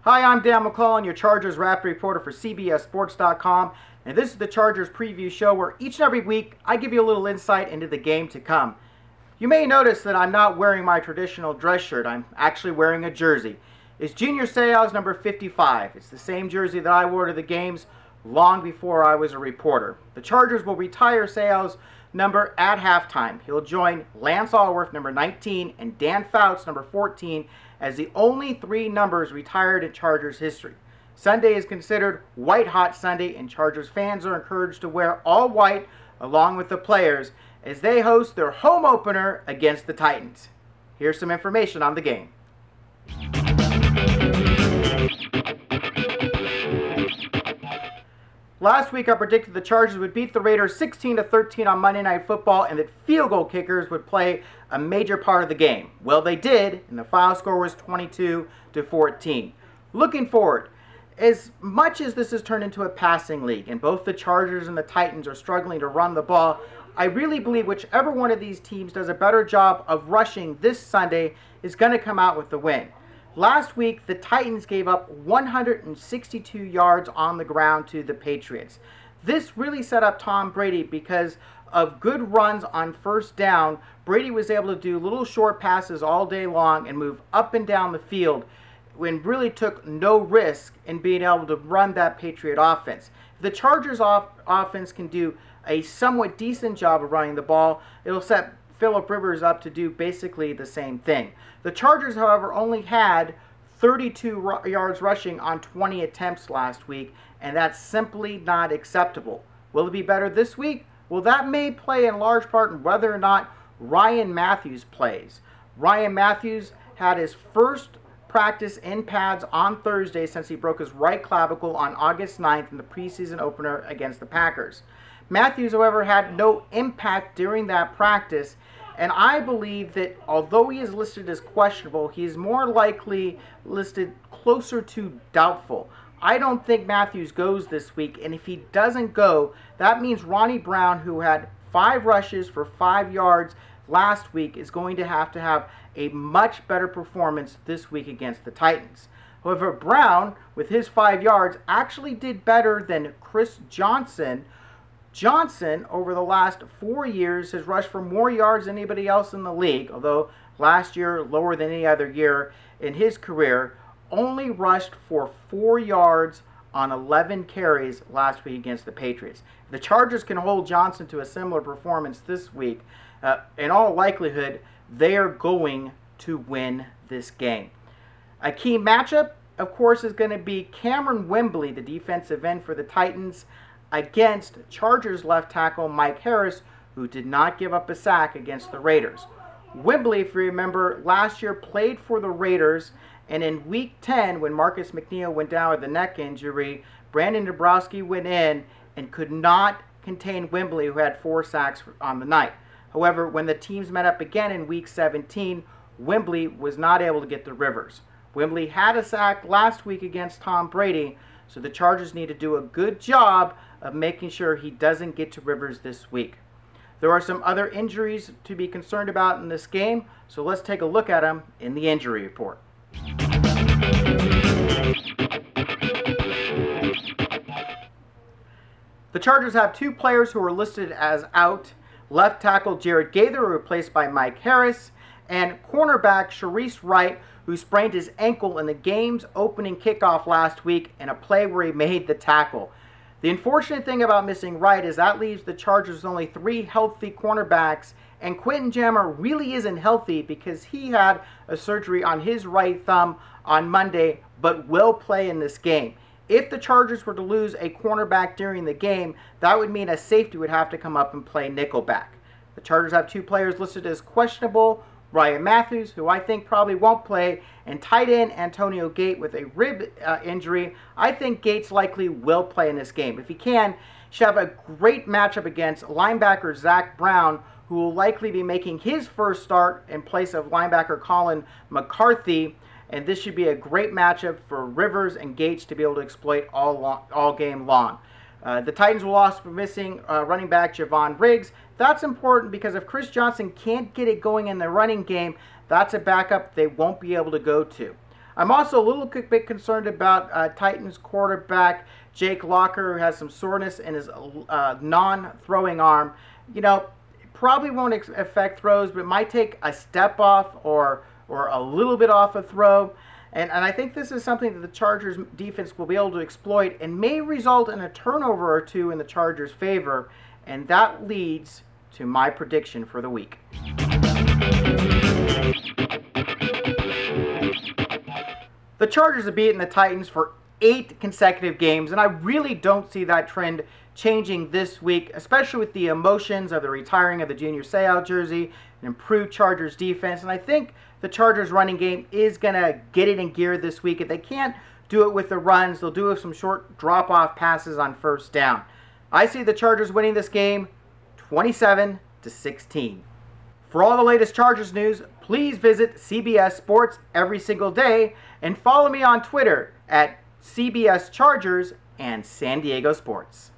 Hi, I'm Dan McLellan, your Chargers Rapid Reporter for CBSSports.com, and this is the Chargers Preview Show where each and every week I give you a little insight into the game to come. You may notice that I'm not wearing my traditional dress shirt. I'm actually wearing a jersey. It's Junior Seau's number 55. It's the same jersey that I wore to the games long before I was a reporter. The Chargers will retire Seau's number at halftime. He'll join Lance Allworth, number 19, and Dan Fouts, number 14, as the only three numbers retired in Chargers history. Sunday is considered White Hot Sunday, and Chargers fans are encouraged to wear all white along with the players as they host their home opener against the Titans. Here's some information on the game. Last week I predicted the Chargers would beat the Raiders 16-13 on Monday Night Football and that field goal kickers would play a major part of the game. Well, they did, and the final score was 22-14. Looking forward, as much as this has turned into a passing league and both the Chargers and the Titans are struggling to run the ball, I really believe whichever one of these teams does a better job of rushing this Sunday is going to come out with the win. Last week, the Titans gave up 162 yards on the ground to the Patriots. This really set up Tom Brady because of good runs on first down. Brady was able to do little short passes all day long and move up and down the field when really took no risk in being able to run that Patriot offense. If the Chargers offense can do a somewhat decent job of running the ball, it'll set Phillip Rivers up to do basically the same thing. The Chargers, however, only had 32 yards rushing on 20 attempts last week, and that's simply not acceptable. Will it be better this week? Well, that may play in large part in whether or not Ryan Mathews plays. Ryan Mathews had his first practice in pads on Thursday since he broke his right clavicle on August 9th in the preseason opener against the Packers. Mathews, however, had no impact during that practice, and I believe that although he is listed as questionable, he is more likely listed closer to doubtful. I don't think Mathews goes this week, and if he doesn't go, that means Ronnie Brown, who had 5 rushes for 5 yards last week, is going to have a much better performance this week against the Titans. However, Brown, with his 5 yards, actually did better than Chris Johnson. Johnson, over the last 4 years, has rushed for more yards than anybody else in the league, although last year lower than any other year in his career, only rushed for 4 yards on 11 carries last week against the Patriots. If the Chargers can hold Johnson to a similar performance this week, in all likelihood, they are going to win this game. A key matchup, of course, is going to be Cameron Wembley, the defensive end for the Titans, against Chargers left tackle Mike Harris, who did not give up a sack against the Raiders. Wembley, if you remember, last year played for the Raiders, and in Week 10, when Marcus McNeil went down with a neck injury, Brandon Dabrowski went in and could not contain Wembley, who had 4 sacks on the night. However, when the teams met up again in Week 17, Wembley was not able to get to Rivers. Wembley had a sack last week against Tom Brady, so the Chargers need to do a good job of making sure he doesn't get to Rivers this week. There are some other injuries to be concerned about in this game, so let's take a look at them in the injury report. The Chargers have 2 players who are listed as out. Left tackle Jared Gaither, replaced by Mike Harris, and cornerback Sharice Wright, who sprained his ankle in the game's opening kickoff last week in a play where he made the tackle. The unfortunate thing about missing Wright is that leaves the Chargers with only 3 healthy cornerbacks, and Quentin Jammer really isn't healthy because he had a surgery on his right thumb on Monday, but will play in this game. If the Chargers were to lose a cornerback during the game, that would mean a safety would have to come up and play nickelback. The Chargers have 2 players listed as questionable, Ryan Mathews, who I think probably won't play, and tight end Antonio Gates with a rib injury. I think Gates likely will play in this game. If he can, he should have a great matchup against linebacker Zach Brown, who will likely be making his first start in place of linebacker Colin McCarthy. And this should be a great matchup for Rivers and Gates to be able to exploit all game long. The Titans will also be missing running back Javon Riggs. That's important because if Chris Johnson can't get it going in the running game, that's a backup they won't be able to go to. I'm also a little bit concerned about Titans quarterback Jake Locker, who has some soreness in his non-throwing arm. You know, probably won't affect throws, but it might take a step off or a little bit off a throw. And I think this is something that the Chargers defense will be able to exploit and may result in a turnover or two in the Chargers' favor. And that leads to my prediction for the week. The Chargers have beaten the Titans for 8 consecutive games, and I really don't see that trend changing this week, especially with the emotions of the retiring of the Junior Seau jersey, an improved Chargers defense, and I think the Chargers running game is going to get it in gear this week. If they can't do it with the runs, they'll do it with some short drop-off passes on first down. I see the Chargers winning this game 27-16. For all the latest Chargers news, please visit CBS Sports every single day and follow me on Twitter at CBS Chargers and San Diego Sports.